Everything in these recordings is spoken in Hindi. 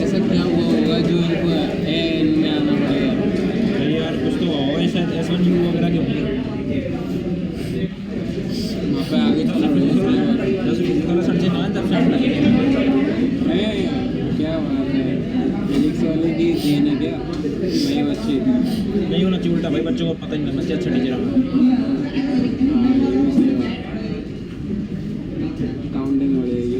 ऐसा क्या हुआ होगा जो इनको है इनमें आना पड़ेगा। अरे यार कुछ तो हुआ होगा, शायद S1 U वगैरह के होंगे। वहाँ पे आगे चल रहे हैं जैसे किसी को सर्च ना तब से हम लगे क्या बात है। फिजिक्स वाले की देन है क्या भाई बच्चे। नहीं होना चाहिए उल्टा भाई, बच्चों को पता ही नहीं लगना चाहिए अच्छा टीचर हमें। काउंटिंग हो जाएगी।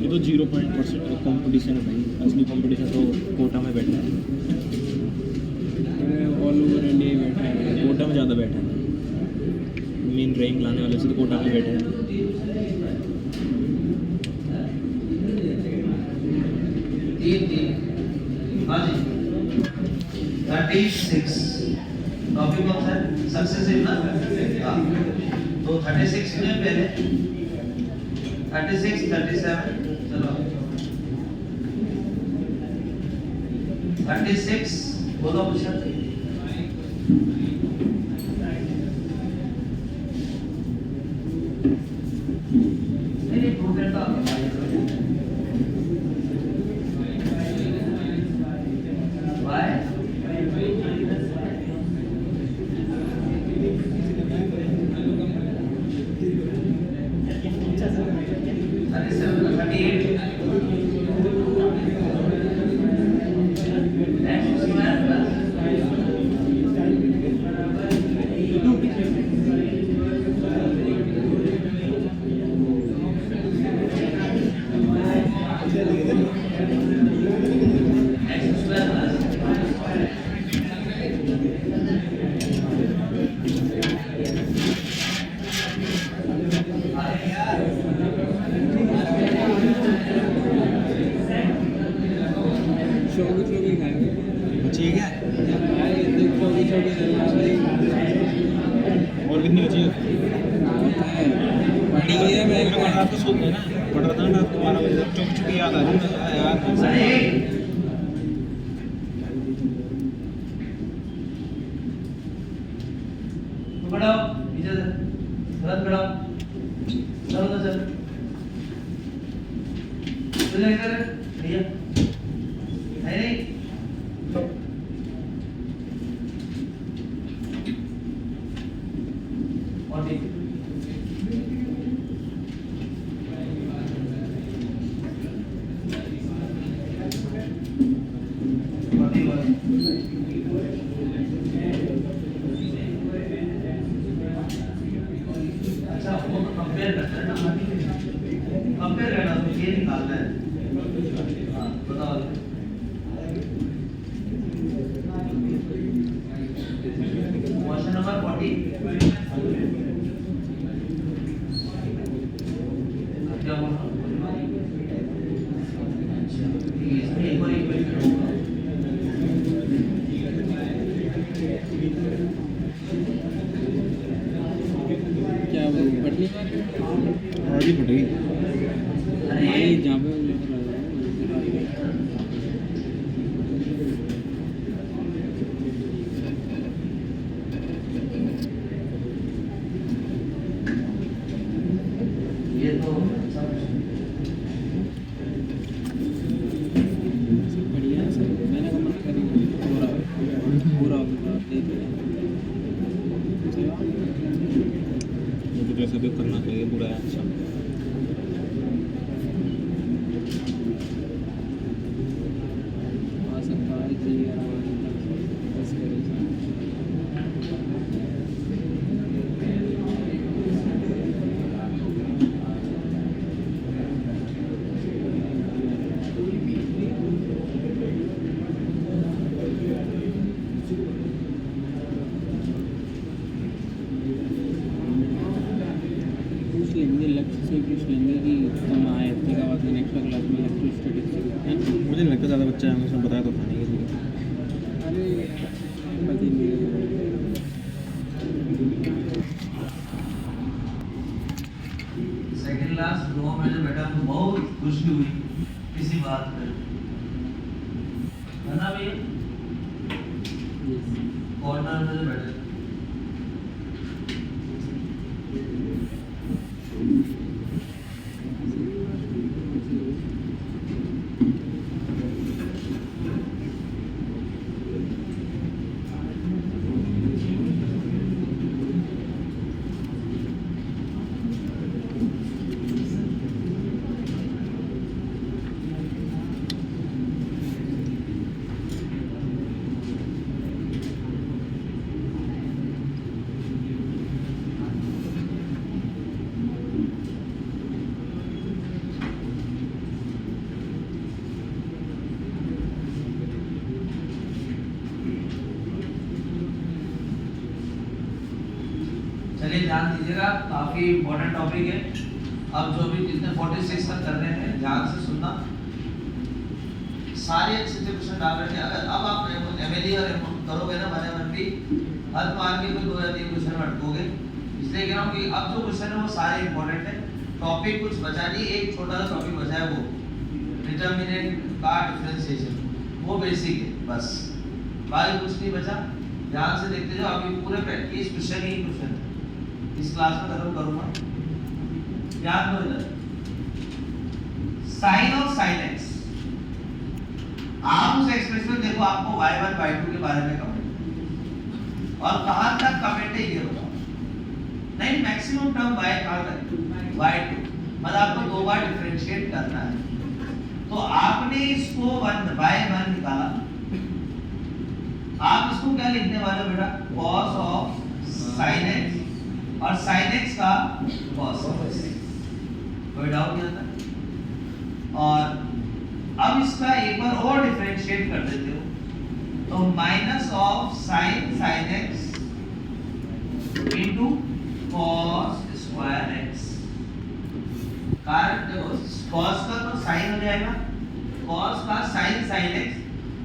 ये तो 0% कंपटीशन है भाई, असली कंपटीशन तो कोटा में बैठा है। ऑल ओवर इंडिया बैठा है। कोटा में ज़्यादा बैठा है, मेन रैंक लाने वाले से तो कोटा में बैठे हैं। हाँ जी 36 टॉपिक कौन सा है सक्सेसिव ना। हाँ तो 36 में पहले 36 37 चलो 36 बोलो पूछा। नहीं प्रोग्राम का चौबीस लोग ही खाएंगे। बची है क्या? चौबीस चौबीस और कितनी बची है? पढ़ी है मैं मेरे को रात को सो गए ना, पढ़ रहा था ना रात को 12 बजे तक, चुप चुप याद आ रही है यार। पढ़ाओ नीचे से रन पढ़ाओ चलो तो चल चल इधर भैया नहीं और ठीक अच्छा वो तो कंपेयर करना है ना, कंपेयर करना तो ये निकालना है। हाँ बताओ क्वेश्चन नंबर 40 क्या बोल इसमें एक और इक्वेशन होगा। क्या पढ़नी और भी पढ़ेगी। अरे जहाँ पे ये तो सब बढ़िया है सर। मैंने कहा मना करेंगे पूरा पूरा देख मुझे कैसे भी करना चाहिए पूरा अच्छा। आ सकता है चाहिए बस करें। पूछ लेंगे लक्ष्य से, पूछ लेंगे कि तुम आए थे का बाद में नेक्स्ट क्लास में इलेक्ट्रिक स्टैटिक्स है। मुझे नहीं लगता ज़्यादा बच्चा है, हमें सब बताया तो था नहीं किसी अरे पति नहीं सेकंड क्लास दो में जब बैठा तो बहुत खुशी हुई किसी बात पे है ना भैया। कॉर्नर में जो बैठे समझिएगा, काफी इम्पोर्टेंट टॉपिक है। अब जो भी जितने 46 तक कर रहे हैं ध्यान से सुनना, सारे अच्छे क्वेश्चन डाल रहे हैं। अगर अब आप एमएलई और करोगे ना भले मन भी हद मार के कोई 2 या 3 क्वेश्चन में अटकोगे, इसलिए कह रहा हूँ कि अब जो क्वेश्चन है वो सारे इंपॉर्टेंट है। टॉपिक कुछ बचा नहीं, एक छोटा सा टॉपिक बचा है, वो डिटरमिनेंट का डिफरेंशिएशन, वो बेसिक है बस, बाकी कुछ नहीं बचा। ध्यान से देखते जाओ, अभी पूरे प्रैक्टिस क्वेश्चन ही क्वेश्चन इस क्लास में खत्म करूंगा। याद दो इधर साइन और साइन एक्स, आप उस एक्सप्रेशन देखो, आपको y1 y2 के बारे में कमेंट और कहां तक कमेंट है ये बताओ। नहीं, मैक्सिमम टर्म y कहां तक, y2, मतलब आपको 2 बार डिफरेंशिएट करना है। तो आपने इसको y1 निकाला, आप इसको क्या लिखने वाले हो बेटा, cos ऑफ sin x और sin x का cos ऑफ x, कोई डाउट नहीं आता। और अब इसका एक बार और डिफरेंशिएट कर देते हो, तो minus of sin x into cos square x, कारण देखो cos का तो sin हो जाएगा, cos का sin x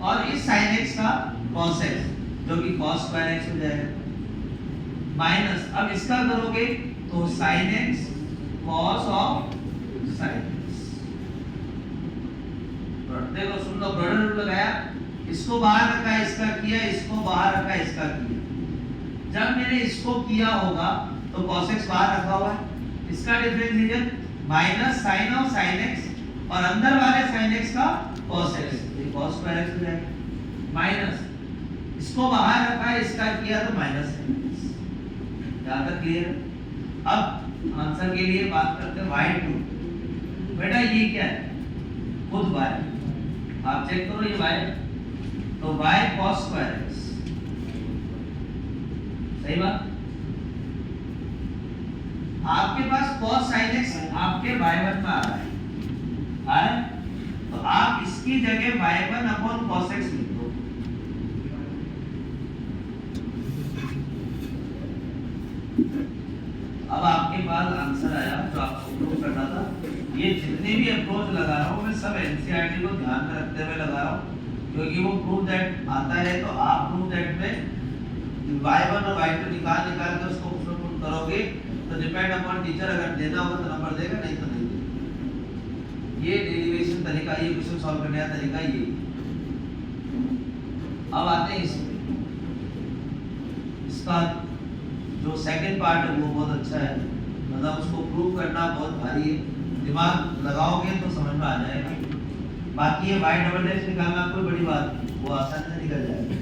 और इस sin x का cos x जो कि cos स्क्वायर x हो जाएगा, माइनस अब इसका करोगे तो sin x cos of sin x। देखो सुन लो, ब्रॉडर रूल लगाया, इसको बाहर रखा, इसका किया, इसको बाहर रखा, इसका किया। जब मैंने इसको किया होगा तो cos x बाहर रखा हुआ है, इसका differentiation minus sin of sin x और अंदर वाले sin x का cos x, ये cos स्क्वायर x हो जाएगा, माइनस इसको बाहर रखा है, इसका किया तो माइनस है। यहां तक क्लियर? अब आंसर के लिए बात करते हैं y2। बेटा ये क्या है, खुद y, आप चेक करो ये y, तो y cos स्क्वायर x, सही बात। आपके पास cos sin x आपके y1 में आ रहा है, तो आप इसकी जगह y1 अपॉन cos x लिख दो। अब आपके पास आंसर आया जो आपको प्रूव करना था। ये जितने भी अप्रोच लगा रहा हूँ मैं सब एनसीईआरटी को ध्यान में रखते हुए लगा रहा हूँ, क्योंकि वो प्रूव दैट आता है, तो आप प्रूव दैट में y1 और y2 निकाल के उसको पुट करोगे, तो डिपेंड अपॉन टीचर, अगर देना होगा तो नंबर देगा, नहीं तो नहीं देगा। ये डेरिवेशन तरीका, ये क्वेश्चन सॉल्व करने का तरीका ये। अब आते हैं इसमें, इसका जो सेकंड पार्ट है वो बहुत अच्छा है, मतलब उसको प्रूव करना बहुत भारी है, दिमाग लगाओगे तो समझ में आ जाएगा। बाकी ये y डबल डैश निकालना कोई बड़ी बात नहीं, वो आसानी से निकल जाएगा।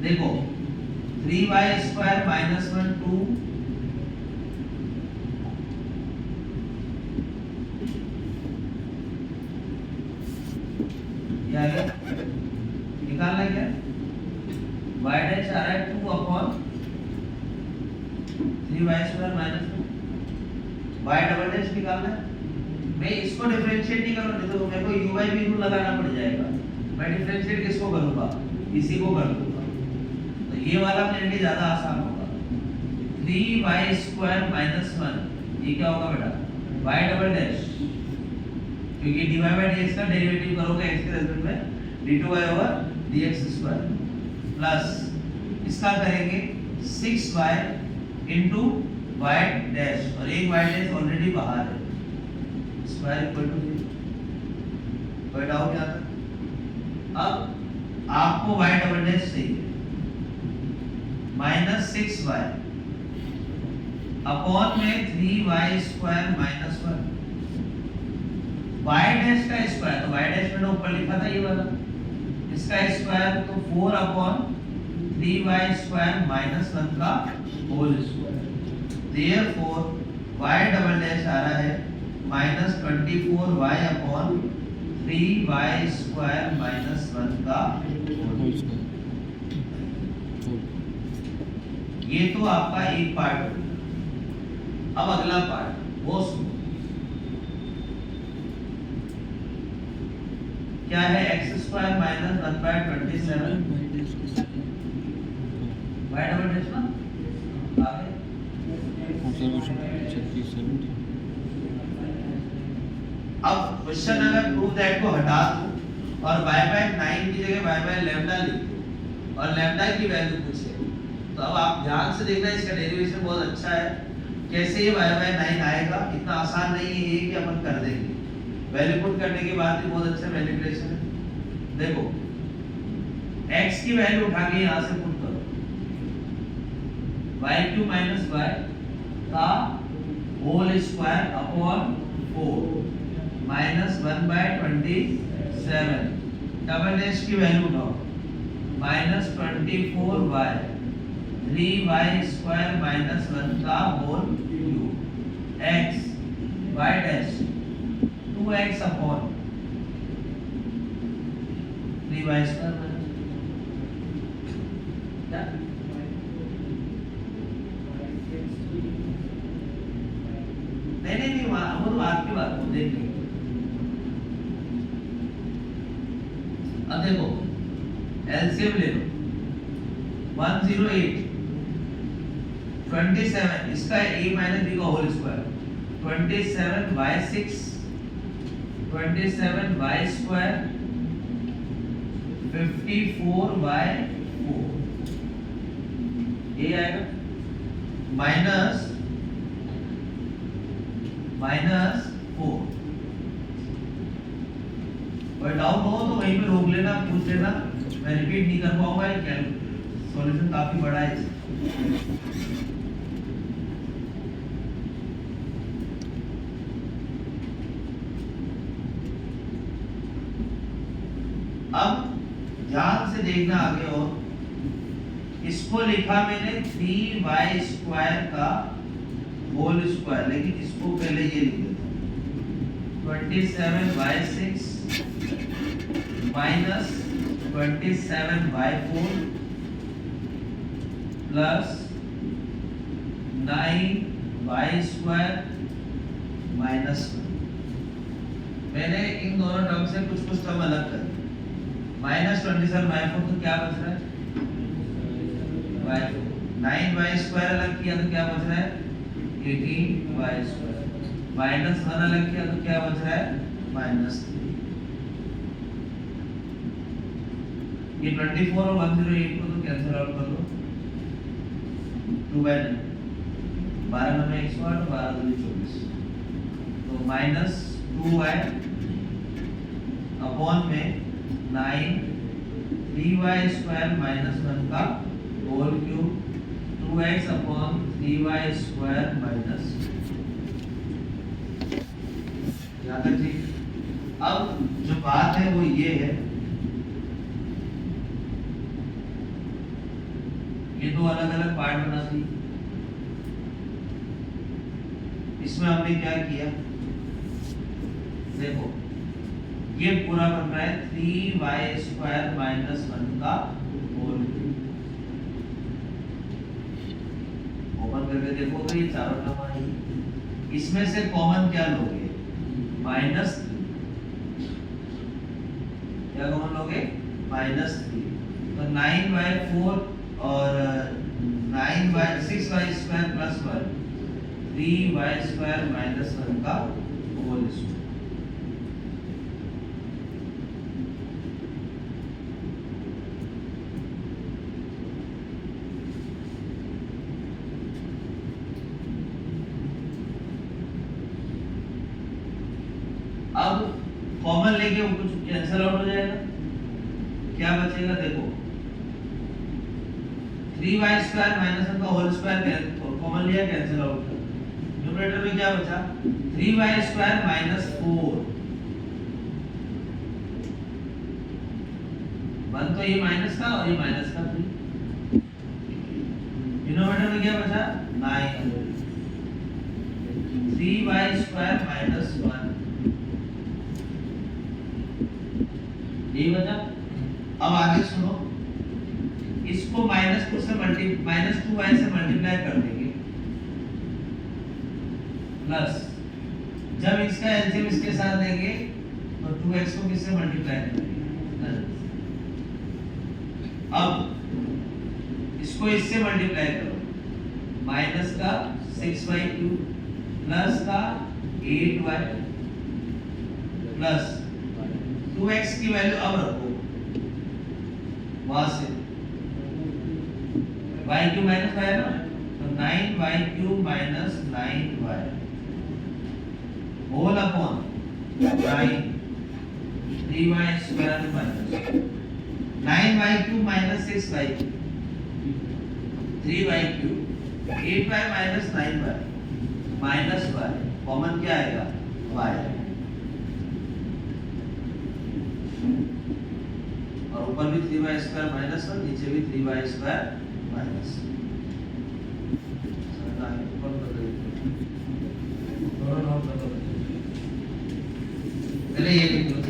देखो 3y स्क्वायर माइनस 1 2 क्या है, निकालना क्या, y डैश आ रहा है 2 upon 3y square minus 2, y double dash निकालना है। मैं इसको डिफरेंशिएट नहीं करूंगा, नहीं तो मेरे को u by v रूल लगाना पड़ जाएगा। मैं डिफरेंशिएट किसको करूंगा, इसी को कर दूंगा, तो ये वाला मेरे लिए ज्यादा आसान होगा। 3y स्क्वायर माइनस 1, ये क्या होगा बेटा, y डबल डैश, क्योंकि dy by dx का डेरिवेटिव करोगे x के रिस्पेक्ट में, d2y over dx square plus इसका करेंगे 6y इनटू y डैश, और एक y डैश ऑलरेडी बाहर है, स्क्वायर इक्वल टू 0। कोई डाउट यहाँ तक? अब आपको y डबल डैश चाहिए, माइनस 6y अपॉन में 3y square minus 1, y dash का स्क्वायर, तो y डैश मैंने ऊपर लिखा था ये वाला, इसका स्क्वायर तो 4 अपॉन 3y स्क्वायर माइनस 1 का whole square. Therefore y double dash आ रहा है minus 24y upon 3y square minus 1 का होल स्क्वायर। ये तो आपका एक पार्ट हो गया। अब अगला पार्ट वो सुनो, क्या है, x square minus 1/27 y double dash ना आगे ऑब्जर्वेशन 36 70। अब क्वेश्चन अगर प्रूव दैट को हटा दूं और y बाय 9 की जगह y बाय लैम्डा लिख दूं और लैम्डा की वैल्यू पूछे, तो अब आप ध्यान से देखना, इसका डेरिवेशन बहुत अच्छा है। कैसे ये y बाय 9 आएगा, इतना आसान नहीं है ये कि अपन कर देंगे। वैल्यू पुट करने के बाद भी बहुत अच्छा मैनिपुलेशन है। देखो x की वैल्यू उठा के यहां से पुट करो, y³ - y का whole square upon 4 -1/27। Double dash की वैल्यू उठाओ, -24y 3y² - 1 का whole cube x y dash 2x upon 3y² क्या नहीं हम तो आपकी बात को देख लेंगे। अब देखो एलसीएम ले लो, 108 27, इसका a माइनस b का whole square 27y6 27y square 54y4 ये आएगा माइनस 4। और डाउट हो तो वहीं पे रोक लेना, पूछ लेना, मैं रिपीट नहीं कर पाऊंगा, ये सॉल्यूशन काफी बड़ा है। अब ध्यान से देखना आगे, और इसको लिखा मैंने 3y² का होल स्क्वायर, लेकिन इसको पहले ये लिख देता हूं 27y6 minus 27y4 plus 9y² minus 1। मैंने इन दोनों टर्म से कुछ टर्म अलग कर दिए। -27y4 तो क्या बच रहा है y4, 9y² अलग किया तो क्या बच रहा है 18y², -1 अलग किया तो क्या बच रहा है -3। ये 24 और 108 को तो कैंसिल आउट कर लो, 2/9 12 में 108 और 12 में 24, तो -2y अपॉन में 9 3y² - 1 का whole cube 2x upon 3y² minus. यहाँ तक ठीक। अब जो बात है वो ये है, ये दो अलग अलग पार्ट बना दी। इसमें हमने क्या किया, देखो ये पूरा बन रहा है 3y² - 1 का होल क्यूब। ओपन करके देखो तो ये चारों टर्म आएंगे। इसमें से कॉमन क्या लोगे, -3। क्या कॉमन लोगे, -3। तो 9y4 और 6y² प्लस 1 3y² - 1 का होल स्क्वायर। अब कॉमन लेके वो कुछ कैंसिल आउट हो जाएगा, क्या बचेगा देखो 3y² - 1 का होल स्क्वायर कॉमन लिया, कैंसिल आउट कर। न्यूमरेटर में क्या बचा 3y² - 4, 1 तो ये माइनस का और ये माइनस का 3। डिनोमिनेटर में क्या बचा 9 3y² - 1 यही बचा। अब आगे सुनो, इसको -2y से मल्टीप्लाई कर देंगे, प्लस जब इसका एलसीएम इसके साथ देंगे तो 2x को किससे मल्टीप्लाई करेंगे, अब इसको इससे मल्टीप्लाई करो, माइनस का 6/2 प्लस का 8y प्लस 2x की वैल्यू अब रखो वहां से y क्यूब माइनस y है ना, तो 9y cube minus 9y whole upon 9 3y square minus 9y cube minus 6y 3y cube 8y minus 9y minus y common क्या आएगा y और ऊपर भी 3y स्क्वायर माइनस 1 नीचे भी 3y स्क्वायर माइनस पहले ये लिख लो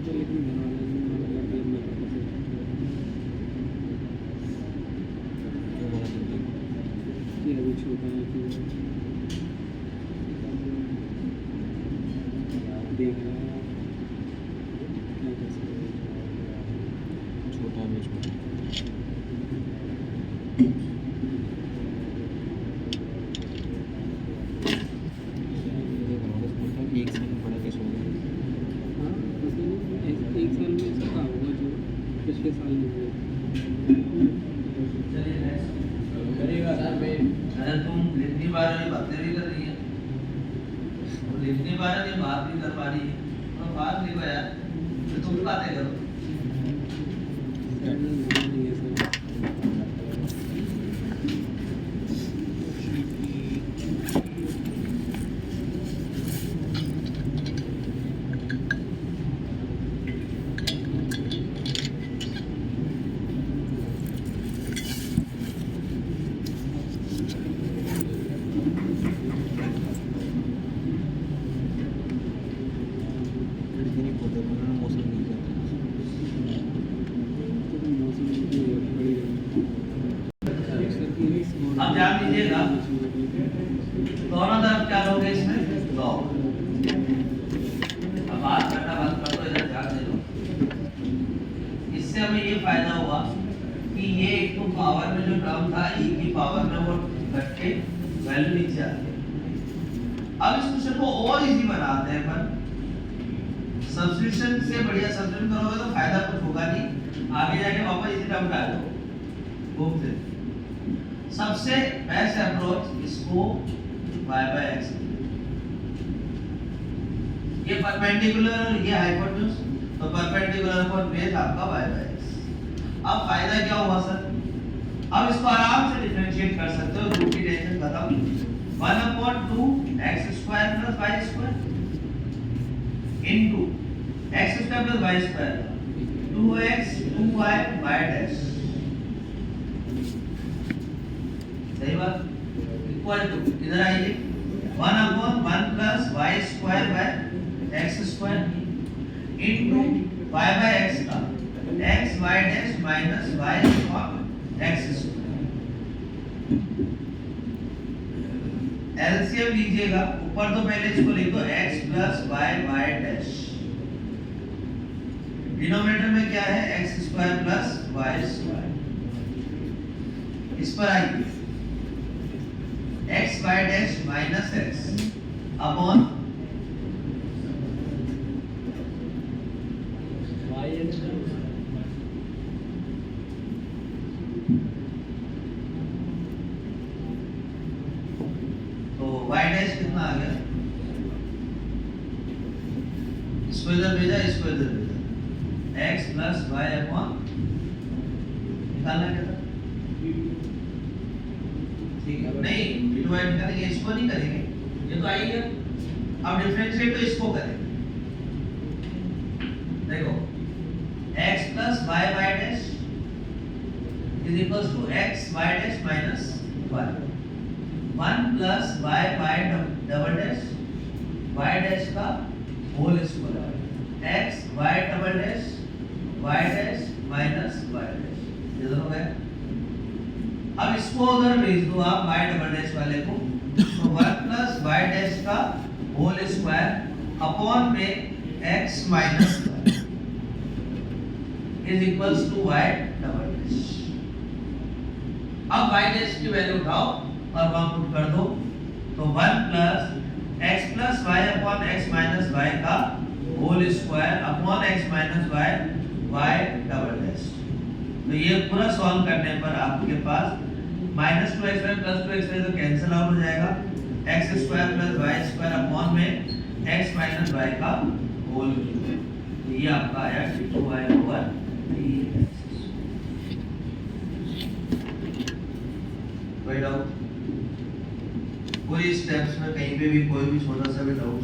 लेकिन घर वाले ने मना कर दिया मेरे को। क्यों मना कर दिया? कि अभी छोटा है कि देख रहा है क्या कर सकते हैं। छोटा है छोटा। एक साल में बड़ा कैसे हो गया? हाँ ऐसे नहीं, एक साल में ऐसा क्या होगा जो पिछले साल नहीं हुआ। चलिए next। अरे तुम लिखनी पा रही हो, बातें भी कर रही है। वो लिखनी पा रही है, बात भी कर पा रही है। तो बात लिखो यार, तो तुम बातें करो। नहीं है सर। लड़के नहीं पढ़ते, उन्होंने मौसम नहीं जाता। तो मौसम की बड़ी अब ध्यान दीजिएगा, दोनों तरफ क्या लोगे इसमें? लॉग। अब बात करना बंद कर दो, इधर ध्यान दे दो। इससे हमें ये फायदा हुआ कि ये एक तो पावर में जो टर्म था e की पावर में वो घट के वैल्यू नीचे आ गई। अब इस क्वेश्चन को और इजी बनाते हैं अपन। सब्स्टिट्यूशन से बढ़िया सब्स्टिट्यूट करोगे तो फायदा कुछ होगा नहीं, आगे जाके वापस इसी टर्म डाल दो घूमते। सबसे बेस्ट अप्रोच इसको y/x, ये परपेंडिकुलर और ये हाइपोटेन्यूज, तो परपेंडिकुलर अपॉन बेस आपका y/x। अब फायदा क्या हुआ सर? अब इसको आराम से डिफरेंशिएट कर सकते हो, रूट की टेंशन खत्म। 1/2 x² + y² into x² + y² 2x 2y y'। सही बात। इक्वल टू इधर आइए 1/1 + y² / x² इनटू y/x का x y' - y x²। LCM लीजिएगा, ऊपर तो पहले इसको लिख दो x + y y'। डिनोमिनेटर में क्या है? x² + y²। इस पर आइए x y' - x अपॉन तो y' कितना आ गया? इसको इधर भेजा, इसको इधर भेजा, x + y अपॉन निकालना क्या था? ठीक है, नहीं डिवाइड करेंगे, इसको नहीं करेंगे, ये तो आएगा। अब डिफरेंशिएट तो इसको करेंगे। देखो x + y/' is equals to x y' - y 1 + y/y' का whole square x y'' y' ये दोनों गए। अब इसको अगर भेज दो आप y' वाले को, तो 1 + y' का होल स्क्वायर अपॉन में x - y is equals to y'। अब y' की वैल्यू उठाओ और वहां पुट कर दो, तो 1 + x + y upon x - y का whole square upon x - y y'। तो ये पूरा सॉल्व करने पर आपके पास -2x² + 2x² तो कैंसिल आउट हो जाएगा, x² + y² अपॉन में x - y का होल। तो ये आपका आया 2y/3x। कोई डाउट? कोई स्टेप्स में कहीं पे भी कोई भी छोटा सा भी डाउट?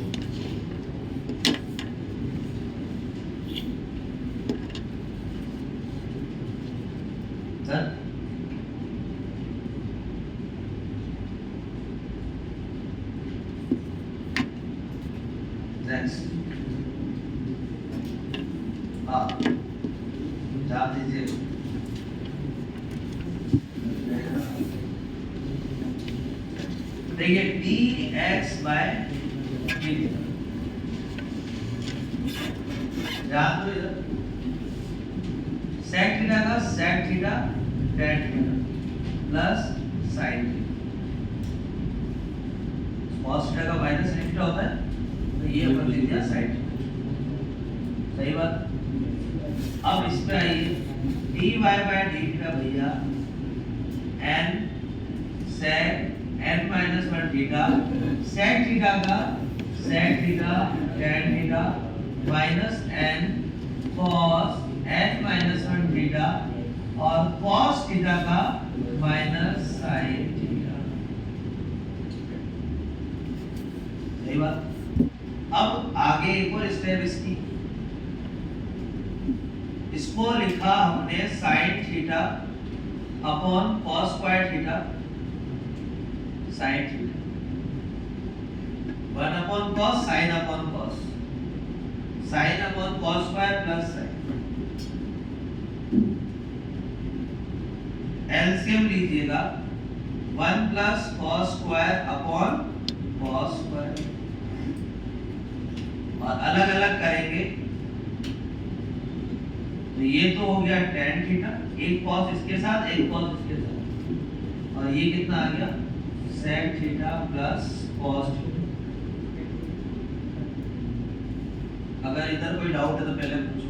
सर नेक्स्ट हाँ चाप दीजिए देखिए dx बाय dt याद तो इधर sec थीटा का sec theta tan theta plus sin cos theta का माइनस sin थीटा होता है तो ये अपन लिख दिया sin थीटा सही बात। अब इस पे आइए dy बाय d थीटा भैया n sec n minus 1 theta sec theta का sec theta tan theta minus n cos n minus 1 theta और cos थीटा का minus sin थीटा सही बात। अब आगे एक और स्टेप इसकी इसको लिखा हमने sin theta upon cos square theta sin theta 1 upon cos sin upon cos sin upon cos square plus sin LCM लीजिएगा 1 plus cos square upon cos square और अलग अलग करेंगे तो ये तो हो गया tan थीटा एक cos इसके साथ एक cos इसके साथ और ये कितना आ गया sec theta plus cos theta. अगर इधर कोई डाउट है तो पहले पूछो।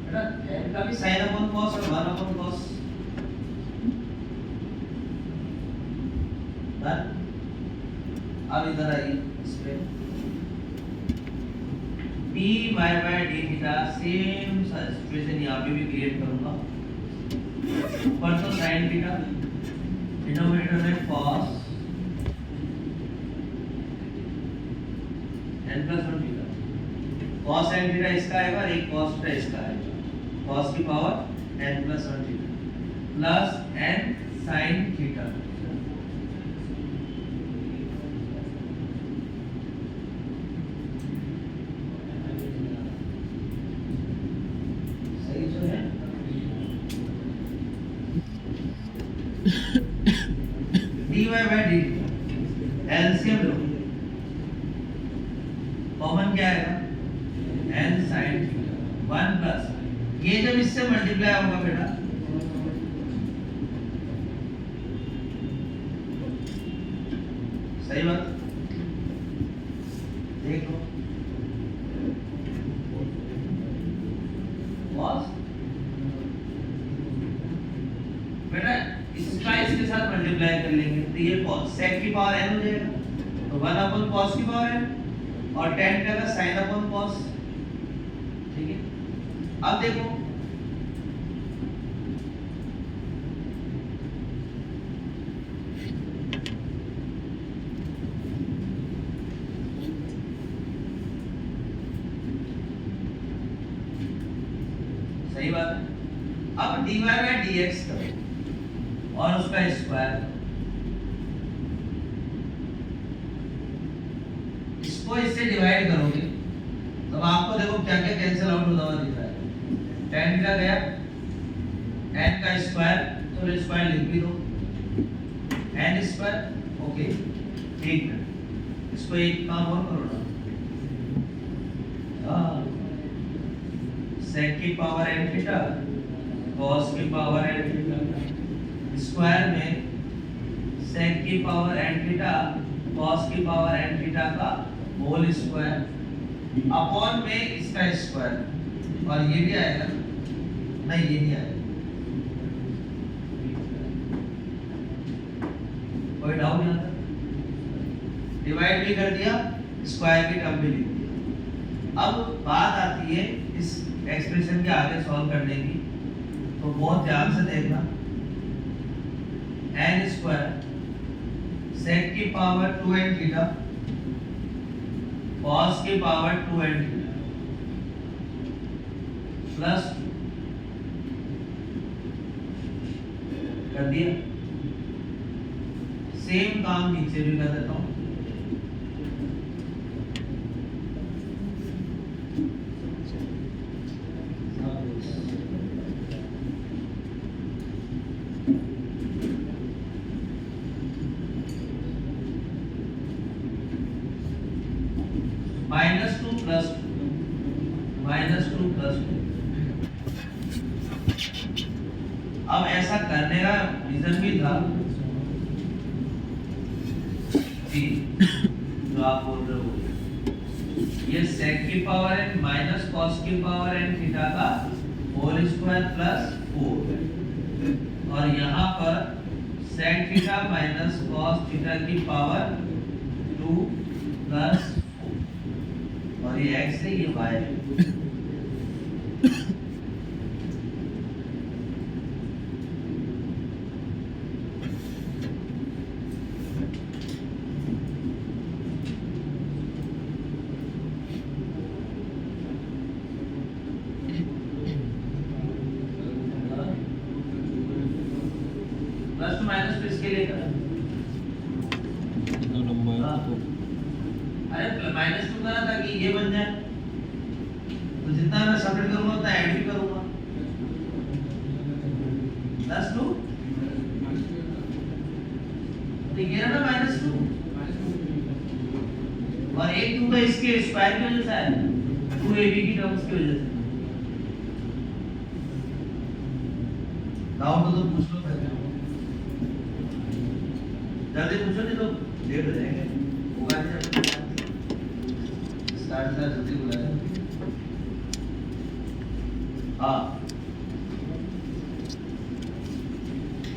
बेटा कभी sin अपॉन cos और 1 अपॉन cos अब इधर आइए इस पे dy by d theta same situation यहाँ पे भी क्रिएट करूंगा ऊपर तो sin थीटा डिनोमिनेटर में cos n plus 1 theta cos n theta इसका आएगा और एक cos थीटा इसका आएगा cos की power n plus 1 theta plus n sin theta dy by dt LCM low common क्या आएगा n sin 1 प्लस ये जब इससे मल्टीप्लाई होगा बेटा सही बात देख लो cos बेटा इसका इसके साथ मल्टीप्लाई कर लेंगे तो ये sec की पावर n हो जाएगा तो 1 अपॉन cos की पावर n और tan का sin अपॉन cos ठीक है। अब देखो सही बात है। अब dy by dx करो और उसका स्क्वायर इसको इससे डिवाइड करोगे तब आपको देखो क्या क्या कैंसिल आउट होता हुआ दिख रहा है tan का गया n का स्क्वायर तो स्क्वायर लिख भी दो n स्क्वायर ओके ठीक है इसको एक काम और करो ना sec की पावर n थीटा cos की पावर n थीटा स्क्वायर में sec की पावर n थीटा cos की पावर n थीटा का होल स्क्वायर अपॉन में इसका स्क्वायर और ये भी आएगा नहीं ये नहीं आएगा कोई डाउट नहीं आता डिवाइड भी कर दिया स्क्वायर की टर्म भी लिख दिया। अब बात आती है इस एक्सप्रेशन के आगे सॉल्व करने की तो बहुत ध्यान से देखना n स्क्वायर sec की पावर 2n थीटा cos की पावर 2n थीटा प्लस कर दिया। सेम काम नीचे भी कर देता हूं। -2 प्लस 2 प्लस 2। अब ऐसा करने का रीजन भी था जी, जो आप बोल रहे हो ये sec की पावर n माइनस cos की पावर n थीटा का होल स्क्वायर प्लस 4, और यहाँ पर sec theta minus cos theta की पावर 2 प्लस 4, और ये x है ये y है। प्लस टू माइनस टू इसके लिए करा। दो नंबर तो अरे माइनस टू करा ताकि ये बन जाए, तो जितना मैं सबट्रैक्ट करूंगा उतना ऐड भी करूंगा। प्लस टू तो ये ना माइनस टू, और एक टू का इसके स्क्वायर की वजह से आया, 2ab की टर्म्स की वजह से। डाउट तो पूछ लो पहले, जल्दी पूछो नहीं तो लेट हो जाएंगे। होगा नहीं स्टार्ट से जल्दी बुलाया। हाँ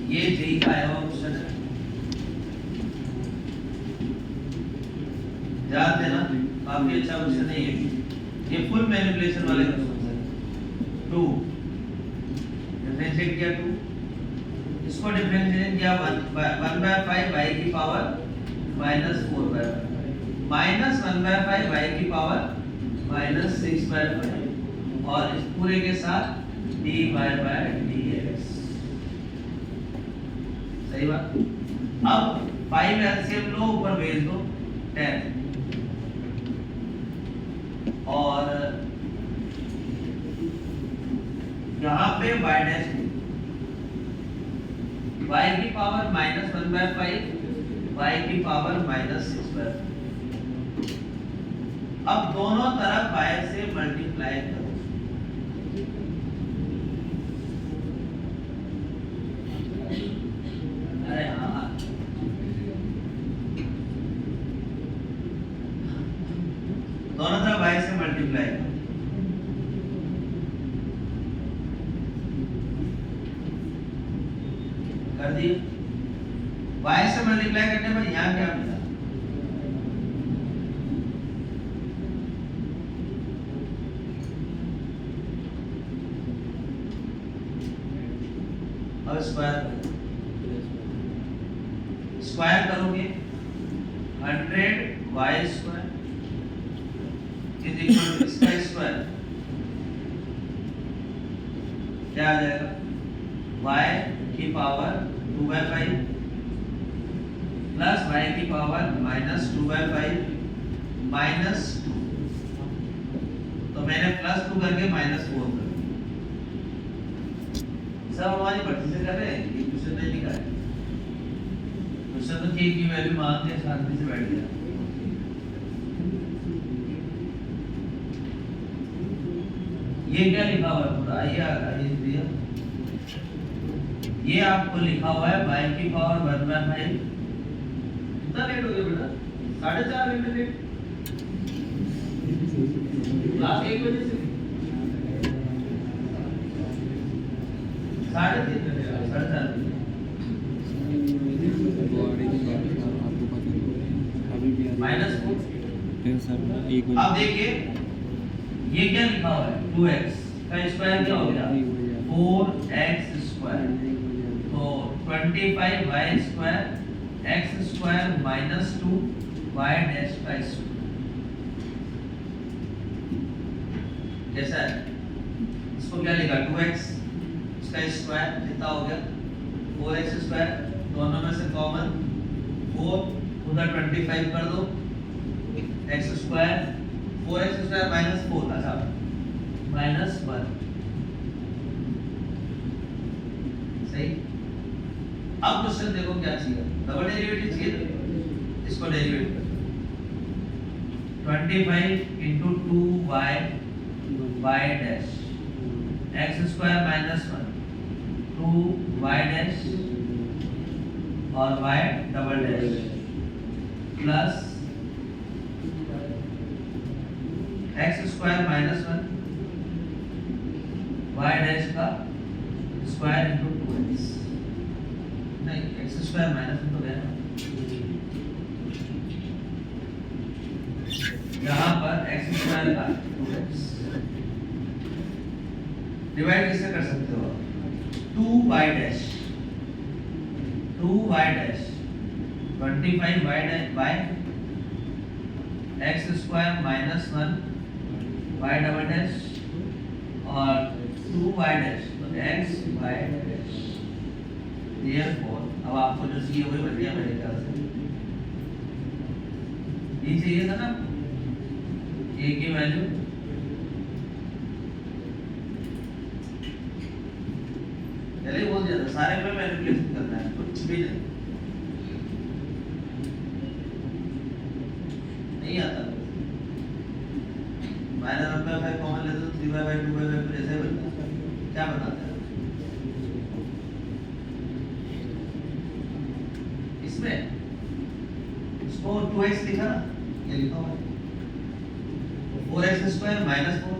ये जेई का आया हुआ क्वेश्चन है, याद देना, काफी अच्छा क्वेश्चन है ये फुल मैनिपुलेशन वाले क्वेश्चन है। 2 डिफरेंशिएट किया 2, इसको डिफरेंशिएट किया 1/5 y की पावर -4/5 माइनस 1/5 y की पावर -6/5, और इस पूरे के साथ dy/dx। सही बात। अब 5 एलसीएम लो, ऊपर भेज दो 10, और यहाँ पे y डैश y की पावर -1/5 y की पावर -6/5। अब दोनों तरफ y से मल्टीप्लाई करो। अरे हाँ, दोनों तरफ y से मल्टीप्लाई करो। कर दिए। y से मल्टीप्लाई करने पर यहाँ क्या मिला? अब स्क्वायर करोगे 100y square is equal to इसका स्क्वायर, क्या आ जाएगा? y की पावर 2/5 प्लस y की पावर -2/5 -2, तो मैंने +2 करके -4 कर दिया। सब हमारी भट्टी से कर रहे हैं, ये क्वेश्चन नहीं लिखा है। क्वेश्चन तो ठीक की वैल्यू मान के शांति से बैठ गया। ये क्या लिखा हुआ है पूरा? आइए दिया, ये आपको लिखा हुआ है y की पावर 1/5। कितना लेट हो गया बेटा? 4:30 घंटे लेट। क्लास 1 बजे से 3:30 घंटे, 4:30 -4। अब देखिए ये क्या लिखा हुआ है? 2x का स्क्वायर क्या हो गया? 4x स्क्वायर, तो 25y square x square -2 y dash का स्क्वायर। कैसा है? इसको क्या लिखा 2x इसका स्क्वायर कितना हो गया 4x स्क्वायर, दोनों में से कॉमन 4, उधर 25 कर दो, x square 4x square minus 4, अच्छा माइनस 1, सही। अब क्वेश्चन देखो क्या चाहिए, डबल डेरिवेटिव चाहिए, इसको डेरिवेट कर 25 into 2y y dash x square minus 1 2y dash और y double dash plus x square minus 1 y dash का स्क्वायर into 2x, नहीं x square minus 1 तो गया ना, यहाँ पर x स्क्वायर का 2x डिवाइड किससे कर सकते हो 2y dash 25y dash by x square minus 1 y double dash और 2y dash तो x y dash, therefore अब आपको जो चाहिए वही बन गया मेरे ख्याल से, ये चाहिए था ना a की वैल्यू पहले बोल दिया था, सारे में मैनिपुलेशन करना है, कुछ भी नहीं आता। माइनस नंबर फाइव कॉमन लेते तो 3y/2y फिर ऐसे बनता, क्या बनाता है इसमें, इसको 2x लिखा ना, ये लिखा हुआ है 4x स्क्वायर माइनस 4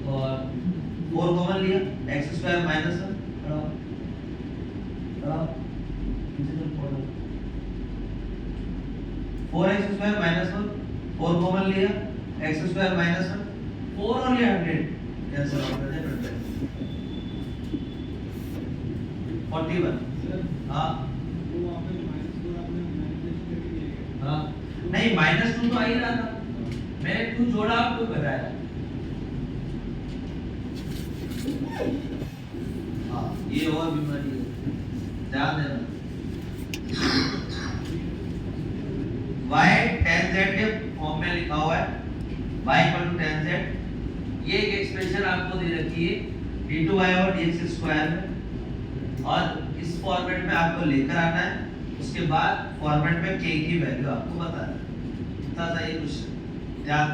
और 4 कॉमन लिया x square minus 1 4x square minus 1 4 common लिया x स्क्वायर माइनस 1 4 और ये 100 कैंसिल हो गया 41। हाँ हाँ नहीं -2 तो आ ही रहा था, मैंने 2 जोड़ा आपको बताया। हाँ ये और बीमारी है, ध्यान देना। y tan z के फॉर्म में लिखा हुआ है y tan z, ये एक एक्सप्रेशन आपको दे रखी है d2y और dx स्क्वायर में, और इस फॉर्मेट में आपको लेकर आना है, उसके बाद फॉर्मेट में k की वैल्यू आपको बताना है। इतना सा ये क्वेश्चन ध्यान,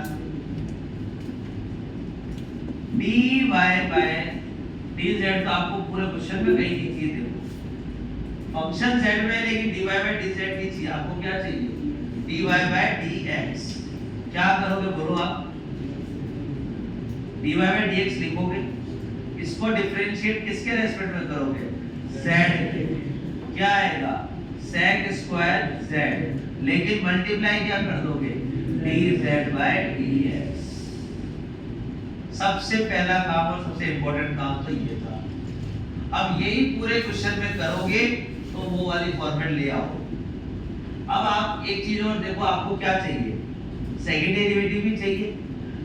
dy by dz तो आपको पूरे क्वेश्चन में कहीं नहीं चाहिए, देखो फंक्शन z में, लेकिन dy by dz नहीं चाहिए, आपको क्या चाहिए dy by dx। क्या करोगे बोलो आप, dy by dx लिखोगे, इसको डिफरेंशिएट किसके रेस्पेक्ट में करोगे z के, क्या आएगा sec स्क्वायर z, लेकिन मल्टीप्लाई क्या कर दोगे dz by dx। सबसे पहला काम और सबसे इंपॉर्टेंट काम तो ये था। अब यही पूरे क्वेश्चन में करोगे तो वो वाली फॉर्मेट ले आओ। अब आप एक चीज और देखो, आपको क्या चाहिए, सेकंड डेरिवेटिव भी चाहिए,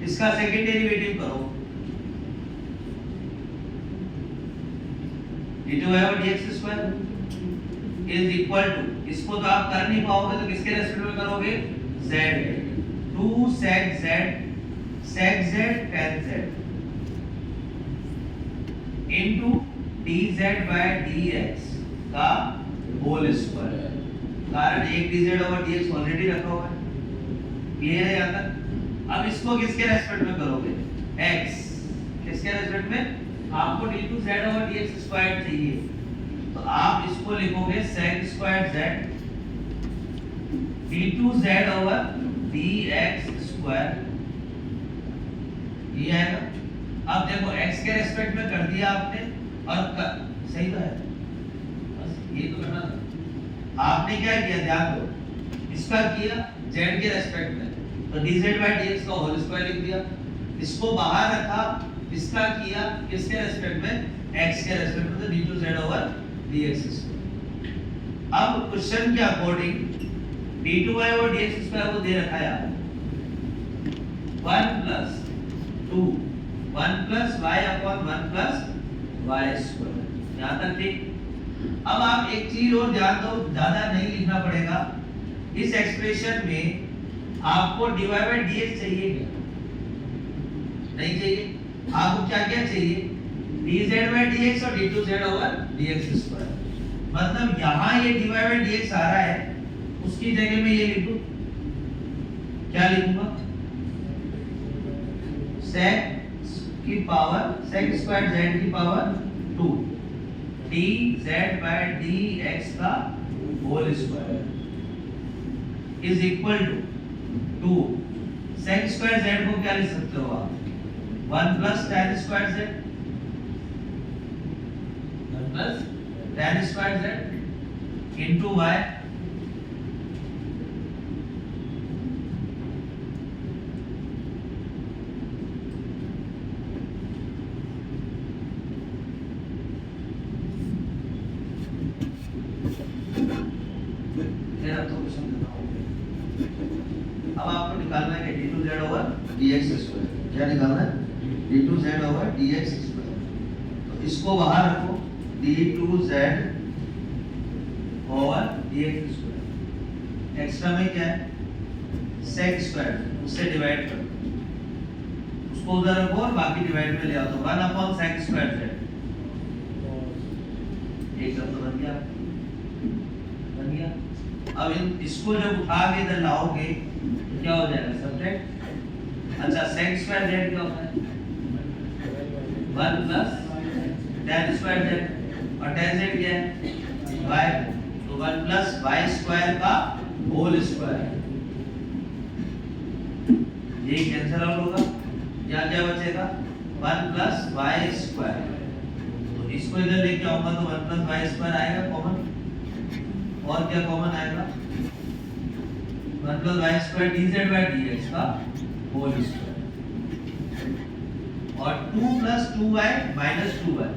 इसका सेकंड डेरिवेटिव करो, d2y और dx square is equal to, इसको तो आप कर नहीं पाओगे तो किसके रेस्पेक्ट में करोगे z, 2 sec z tan z into dz by dx का होल स्क्वायर, कारण एक dz over dx ऑलरेडी रखा हुआ है, क्लियर है यहाँ तक। अब इसको किसके रेस्पेक्ट में करोगे x, किसके रेस्पेक्ट में, आपको d2z over dx स्क्वायर चाहिए, तो आप इसको लिखोगे sec square z d2z over dx square, ये आएगा। अब देखो x के रेस्पेक्ट में कर दिया आपने, और सही तो है, बस ये तो करना था। आपने क्या किया ध्यान दो, इसका किया z के रेस्पेक्ट में तो dz by dx का होल स्क्वायर लिख दिया, इसको बाहर रखा, इसका किया किसके रेस्पेक्ट में x के रेस्पेक्ट में, तो d2z over dx स्क्वायर। अब क्वेश्चन के अकॉर्डिंग d2y और dx स्क्वायर को दे रखा है 1 + 2 1 plus Y upon 1 plus Y square. यहाँ तक ठीक। अब आप एक चीज और ध्यान दो, ज्यादा नहीं लिखना पड़ेगा। इस एक्सप्रेशन में आपको dy बाय dx चाहिए क्या? नहीं चाहिए। आपको क्या क्या चाहिए? dz बाय dx और d2z ओवर dx स्क्वायर। मतलब यहाँ ये dy बाय dx आ रहा है, उसकी जगह में ये लिखूं, क्या लिखूंगा? sec की पावर sec स्क्वायर z की पावर 2 dz बाय dx का whole square is equal to sec square z को क्या लिख सकते हो आप? 1 plus tan square z, 1 plus tan square z into y अब आपको निकालना है d2z ओवर dx स्क्वायर। क्या निकालना है? d2z over dx square. तो इसको बाहर रखो, d2z over dx square. Extra में क्या है? sec स्क्वायर, उससे डिवाइड करो, उसको उधर रखो और बाकी डिवाइड में ले आओ, तो 1 अपॉन sec स्क्वायर z। एक शब्द बन गया, बन गया। अब इसको जब उठा के इधर लाओगे क्या हो जाएगा? सब्ट्रैक्ट। अच्छा, sec स्क्वायर z क्या होता है? 1 प्लस tan स्क्वायर z, और tan z क्या है? y, तो 1 प्लस y स्क्वायर का होल स्क्वायर। ये कैंसिल आउट होगा, यहाँ क्या बचेगा? 1 प्लस y स्क्वायर। तो इसको इधर लेके आऊंगा तो 1 प्लस y स्क्वायर आएगा कॉमन, और क्या कॉमन आएगा? 1 plus y square dz by dx का होल स्क्वायर, और 2 प्लस 2y माइनस 2y,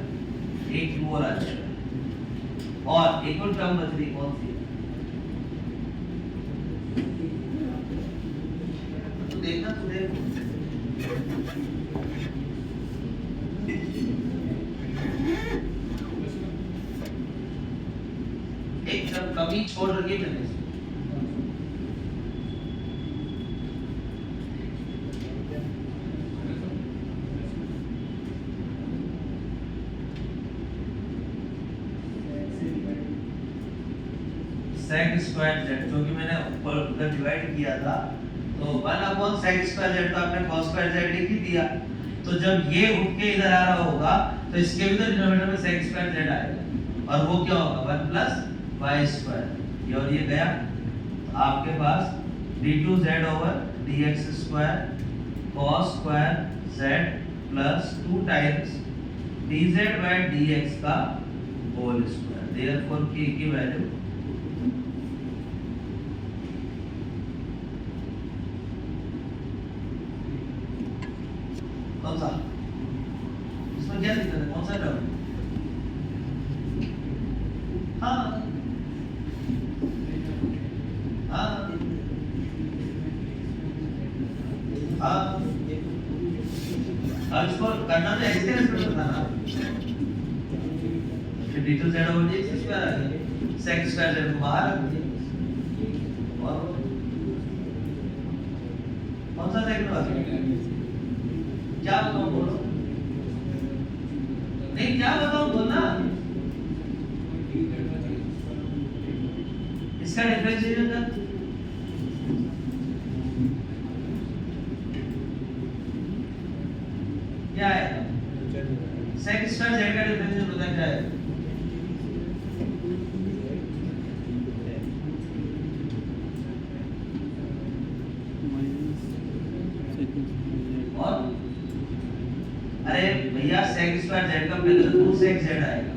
एक 2 और आ जाएगा। और एक और टर्म बच रही, कौन सी? तो देखना, तो देखो एक टर्म कमी छोड़ रखी मैंने। sec स्क्वायर z, जो कि मैंने ऊपर उधर डिवाइड किया था, तो 1 अपॉन sec स्क्वायर z तो आपने cos स्क्वायर z लिख ही दिया। तो जब ये उठ के इधर आ रहा होगा तो इसके भी तो डिनोमिनेटर में sec स्क्वायर z आएगा, और वो क्या होगा? 1 प्लस y स्क्वायर। ये और ये गया, आपके पास d2z over dx square cos square z plus 2 times dz by dx का होल स्क्वायर। देयरफॉर k की वैल्यू कौन सा? इसमें क्या दिक्कत है? कौन सा टर्म? हाँ हाँ हाँ, अब इसको करना तो ऐसे रेस्पेक्ट में था ना, d2z ओवर dx स्क्वायर आ गया, sec स्क्वायर z को बाहर रख दिया, और कौन सा सेकंड वाला? क्या बताऊं? बोलो नहीं, क्या बताऊं? बोलना। इसका डिफरेंशिएशन कर, क्या है? sec स्क्वायर z का डिफरेंशिएशन होता है, क्या है? और अरे भैया sec स्क्वायर z का पहले तो 2 sec z आएगा,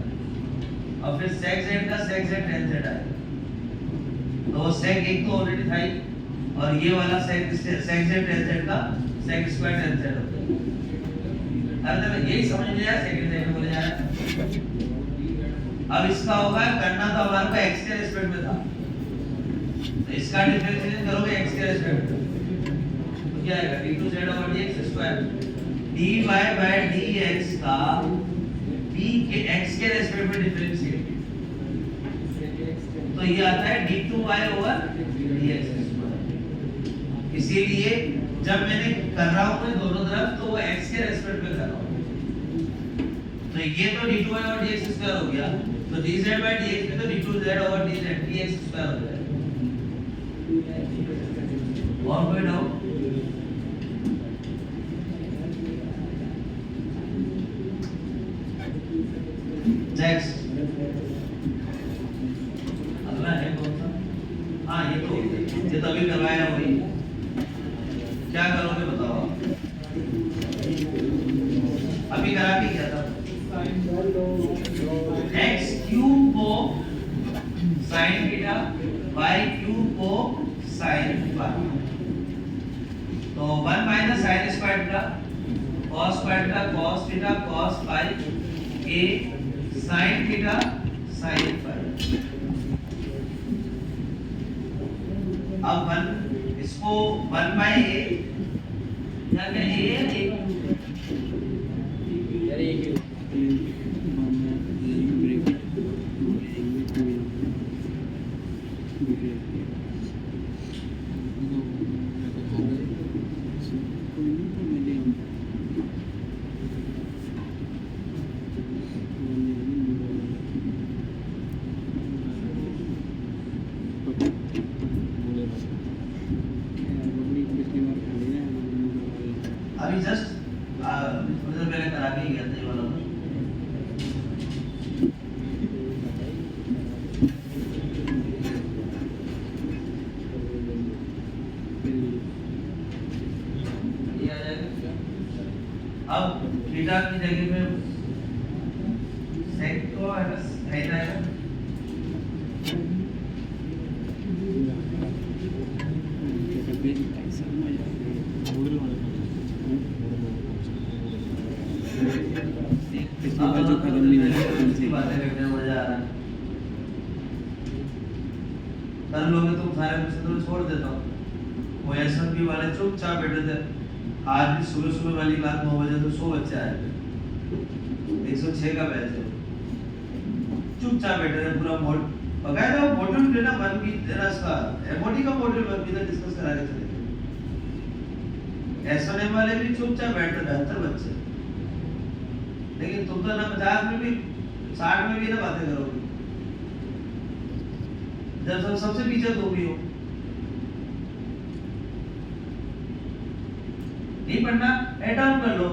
और फिर sec z का sec z tan z आएगा। तो sec एक तो ऑलरेडी था ही, और ये वाला sec z tan z का sec स्क्वायर tan z होता है। अब तक यही समझ में आया, सेकंड सेकंड बोले जा रहा है। अब इसका होगा, करना तो हमारे को x के रिस्पेक्ट में था, तो इसका डिफरेंशिएशन करोगे x के रिस्पेक्ट में, तो क्या आएगा? d2z over dx square dy by dx का b के x के रेस्पेक्ट में डिफरेंशिएट, तो ये आता है d2y ओवर dx स्क्वायर। इसीलिए जब मैंने कर रहा हूं मैं दोनों तरफ तो वो x के रेस्पेक्ट में कर रहा हूं, तो ये तो d2y ओवर dx स्क्वायर हो गया, तो dz बाय dx में तो d2z ओवर dx स्क्वायर हो जाएगा। और कोई डाउट? नेक्स्ट अगला है कौन सा? हाँ ये तो ये तभी करवाया है वही। क्या करोगे बताओ आप? अभी करा के क्या था? x क्यूब को sin थीटा y क्यूब को sin फाई, तो 1 माइनस sin स्क्वायर का cos स्क्वायर का cos theta cos phi a sin theta sin phi. अब 1 इसको 1 बाय a क्या क्या a है यार ये अभी जस्ट थोड़ी देर पहले करा के ही गया था ये वाला। ये आ जाएगा। अब थीटा की जगह में सेक तो है ना, जो खत्म नहीं हुआ इसकी बातें करने में मजा आ रहा है। कर लोगे तो सारे कुछ तो छोड़ देता हूँ। वो एसएमपी वाले चुपचाप बैठे थे, आज भी सुबह सुबह वाली क्लास 9 बजे तो 100 बच्चे आए थे, 106 का बैच है, चुपचाप बैठे थे पूरा मोड बकायदा वो मॉड्यूल देना बन भी देना इसका एमओडी का मॉड्यूल बन भी डिस्कस करा के चले। एसएनएम वाले भी चुपचाप बैठे 72 बच्चे, लेकिन तुम तो ना 50 में भी 60 में भी ना बातें करोगे, जब सबसे पीछे तुम भी हो। नहीं पढ़ना हेड डाउन कर लो,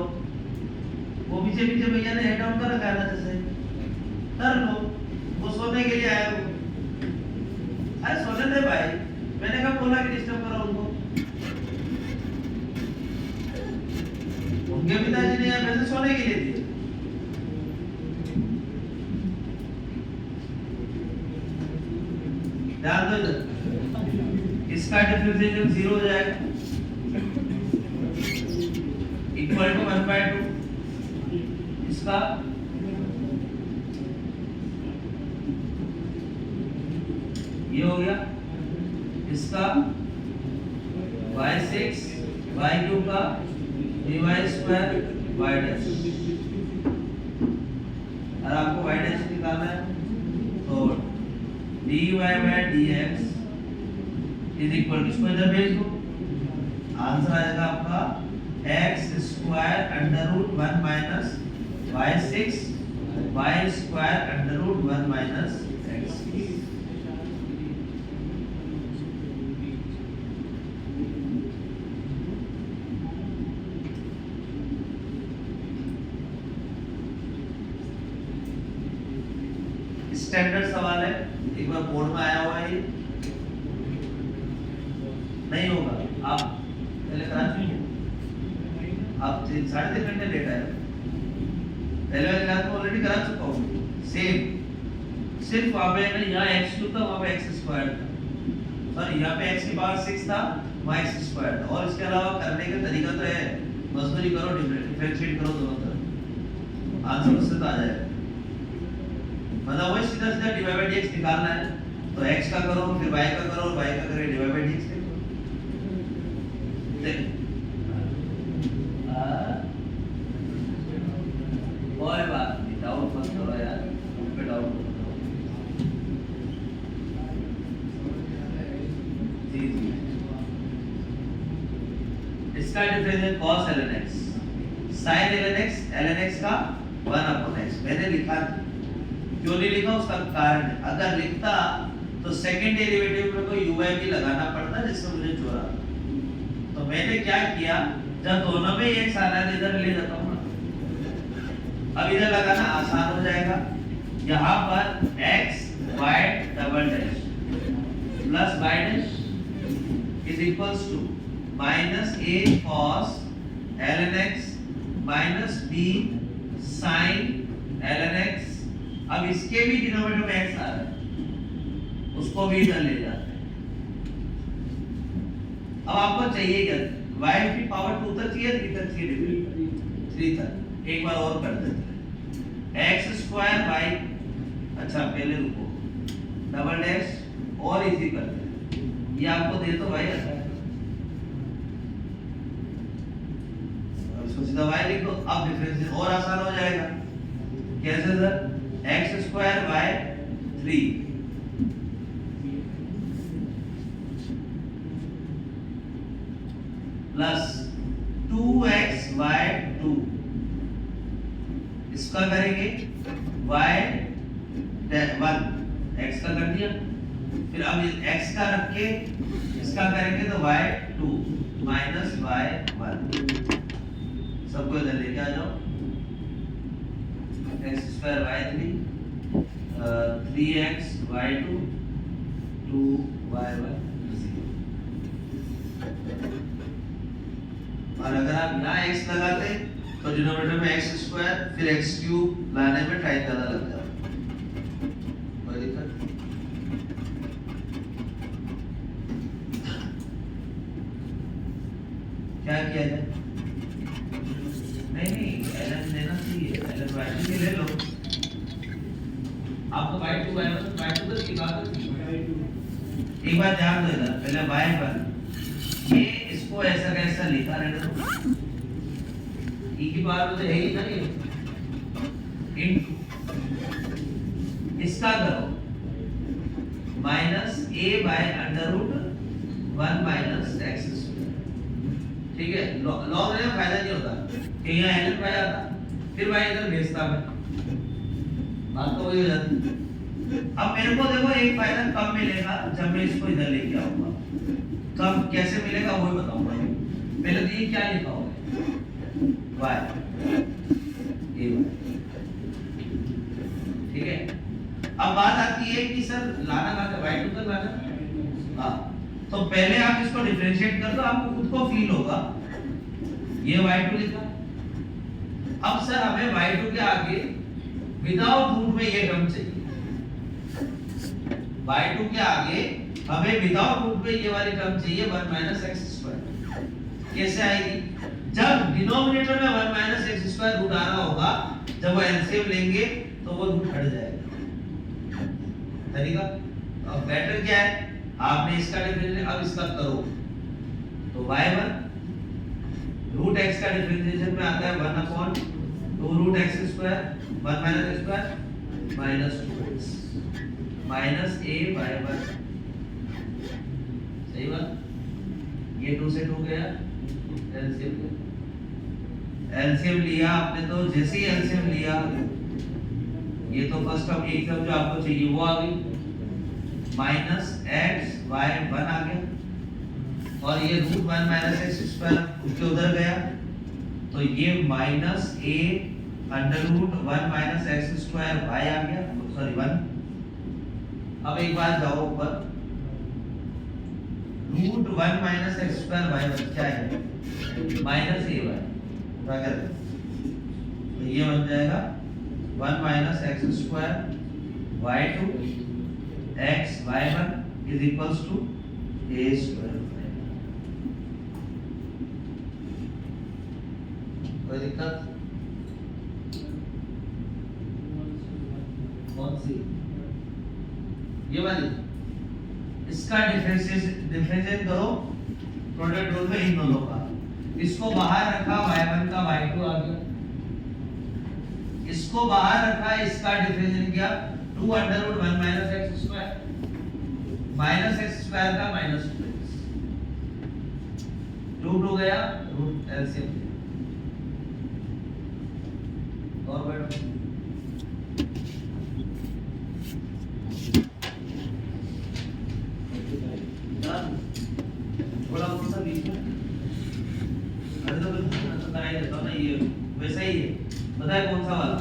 वो पीछे पीछे भैया ने हेड डाउन कर रखा है ना, जैसे कर लो, वो सोने के लिए आया हो। अरे सोने दे भाई, मैंने कहा बोला कि डिस्टर्ब करो उनको, उनके पिताजी ने यहाँ पैसे सोने के लिए दिए। ध्यान दो इधर, इसका डिफरेंशिएशन 0 हो जाएगा, इक्वल टू 1/2, इसका ये हो गया, इसका y6 y3 का dy² y डैश, और आपको y डैश निकालना है, तो dy by dx is equal to, इसको इधर भेज दो, आंसर आएगा आपका x² √1 minus y6 y² √1 minus x। Standard सवाल है, एक बार बोर्ड में आया हुआ है, नहीं होगा आप पहले करा चुके, आप 3.5 घंटे लेट आए, पहले वाली क्लास में ऑलरेडी करा चुका हूँ सेम, सिर्फ वहाँ पे ना यहाँ x3 था, वहाँ पे x² था, सॉरी यहाँ पे x की पावर 6 था, वहाँ x² था, और इसके अलावा करने का तरीका तो है, मजदूरी करो, डिफरेंशिएट करो दोनों तरफ, आंसर उससे तो आ जाएगा। मतलब वही सीधा सीधा डिवाइड बाय dx निकालना है, तो x का करो फिर y का करो और y का करे डिवाइड बाय dx देखो। इसका differential cos ln x sin ln x का 1/x मैंने लिखा क्यों नहीं लिखा उसका कारण है। अगर लिखता तो सेकंड डेरिवेटिव में कोई u/v लगाना पड़ता जिससे मुझे चोरा। तो मैंने क्या किया, जब दोनों में एक सारा इधर ले जाता हूं ना, अब इधर लगाना आसान हो जाएगा। यहाँ पर x y double dash plus y dash is equals to minus a cos ln x minus b sin ln x। अब इसके भी डिनोमिनेटर में x आ रहा है, उसको भी इधर ले जाते हैं। अब आपको चाहिए क्या, y की पावर 2 तक चाहिए, 3 तक चाहिए, 3 तक। एक बार और कर देते हैं, x स्क्वायर y, अच्छा पहले रुको, डबल डैश और इजी करते हैं, ये आपको दे तो y आता है, इसको सीधा y लिख दो। अब डिफरेंशियल और आसान हो जाएगा। कैसे sir, x square y 3 plus 2x y 2, इसका करेंगे y 1, x का कर दिया, फिर अब x का रख के इसका करेंगे तो y 2 माइनस y 1, सबको इधर लेके आ जाओ। x square y 3 3x y 2 2y 1। और अगर आप यहाँ x लगाते तो डिनोमिनेटर में x स्क्वायर फिर x क्यूब लाने में टाइम ज़्यादा लग जाता। कोई दिक्कत? क्या किया जाए? नहीं ln लेना चाहिए, ln y भी ले लो। आपको y2 y1 तो लिखा दो। एक बार ध्यान देना, पहले y1 ये इसको ऐसा कैसा लिखा रहने दो, e की पावर तो है ही ना ये, इनटू इसका करो minus a by under root 1 minus x square. ठीक है, लॉग लेने में फायदा नहीं होता कि यहाँ ln पाया था फिर y इधर भेजता मैं, बात तो वही हो जाती। अब मेरे को देखो एक फायदा कब मिलेगा जब मैं इसको इधर लेके आऊंगा, कब कैसे मिलेगा वो बताऊंगा। पहले तो ये क्या लिखा होगा y a y, ठीक है। अब बात आती है कि सर लाना कहां से, y2 तक लाना। हाँ, तो पहले आप इसको डिफरेंशिएट कर दो, आपको खुद को फील होगा ये y2 लिखा। अब सर हमें y2 के आगे विदाउट रूट में ये टर्म चाहिए, y2 के आगे हमें विदाउट रूट में ये वाली टर्म चाहिए 1 माइनस x स्क्वायर। कैसे आएगी, जब डिनोमिनेटर में 1 माइनस x स्क्वायर रूट आ रहा होगा, जब वो एलसीएम लेंगे तो वो रूट हट जाएगा। तरीका अब बेटर क्या है, आपने इसका डिफरेंशियल अब इसका करो तो y1 रूट x का डिफरेंशिएशन में आता है 1/2 root x square 1 minus x square minus 2x minus a by 1। सही बात, ये 2 से 2 गया, एलसीएम लिया आपने, तो जैसे ही एलसीएम लिया ये तो फर्स्ट टर्म एक टर्म जो आपको चाहिए वो आ गई, माइनस x y 1 आ गया, और ये रूट 1 माइनस x स्क्वायर उसके उधर गया, तो ये minus a under root 1 minus x square y आ गया, सॉरी 1। अब एक बार जाओ ऊपर, root 1 minus x square y क्या है, माइनस a y, तो ये बन जाएगा 1 minus x square y2 x y1 is equals to a square. कोई दिक्कत? कौन सी? ये वाली, इसका डिफरेंशिएट करो प्रोडक्ट रूल में इन दोनों का, इसको बाहर रखा y1 का y2 आ गया, इसको बाहर रखा इसका डिफरेंशिएट किया 2 under root 1 minus x square minus x square का माइनस 2x, 2 गया रूट एलसीएम और बैठो थोड़ा कौन सा बीच में अरे तो बनाई देता हूँ ना ये वैसा ही है पता है कौन सा वाला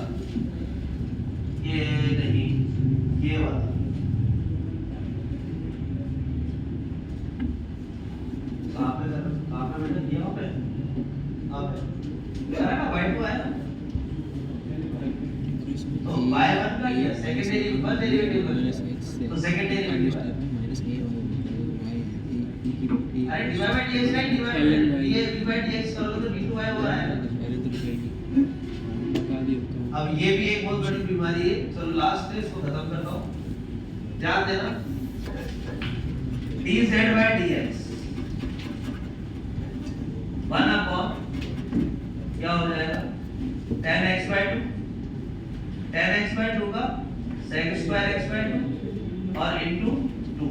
ये नहीं ये वाला कहाँ पे बेटा ये वहाँ पे है ना वाइट को है ना तो y1 का क्या सेकेंडरी वन डेरिवेटिव कर तो सेकेंडरी अरे dy by dx right dy by dx करोगे तो v2y हो रहा है अब ये भी एक बहुत बड़ी बीमारी है चलो लास्ट है इसको खत्म करता हूं ध्यान देना dz by dx 1 अपॉन क्या हो जाएगा tan x by 2 tan x by 2 का sec square x by 2 और into 2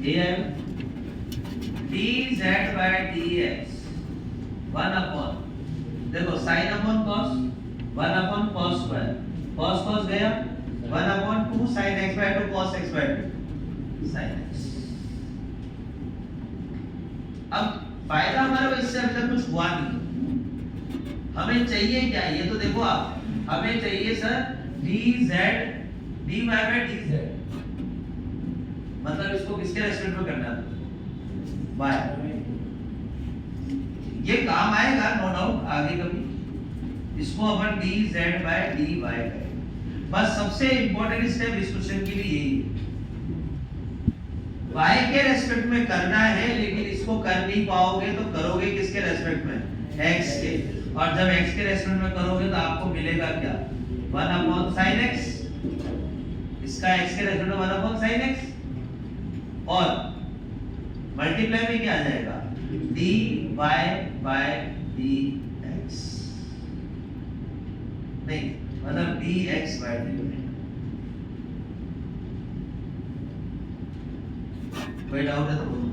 ये है dz by dx 1 अपॉन देखो sin upon cos 1 upon cos square cos cos गया 1 upon 2 sin x by 2 cos x by 2 sin x अब फायदा हमारा इससे अभी तक कुछ हुआ नहीं हमें चाहिए क्या ये तो देखो आप हमें चाहिए sir dz dy by dz मतलब इसको किसके रेस्पेक्ट में करना है y ये काम आएगा नो डाउट आगे कभी इसको अपन dz by dy करेंगे बस सबसे इंपॉर्टेंट स्टेप इस क्वेश्चन के लिए यही है y के रेस्पेक्ट में करना है लेकिन इसको कर नहीं पाओगे तो करोगे किसके रेस्पेक्ट में x के और जब x के रेस्पेक्ट में करोगे तो आपको मिलेगा क्या 1 अपॉन sin x इसका x के रेस्पेक्ट में 1 अपॉन sin x और मल्टीप्लाई में क्या आ जाएगा dy by dx नहीं मतलब dx by dx कोई डाउट है तो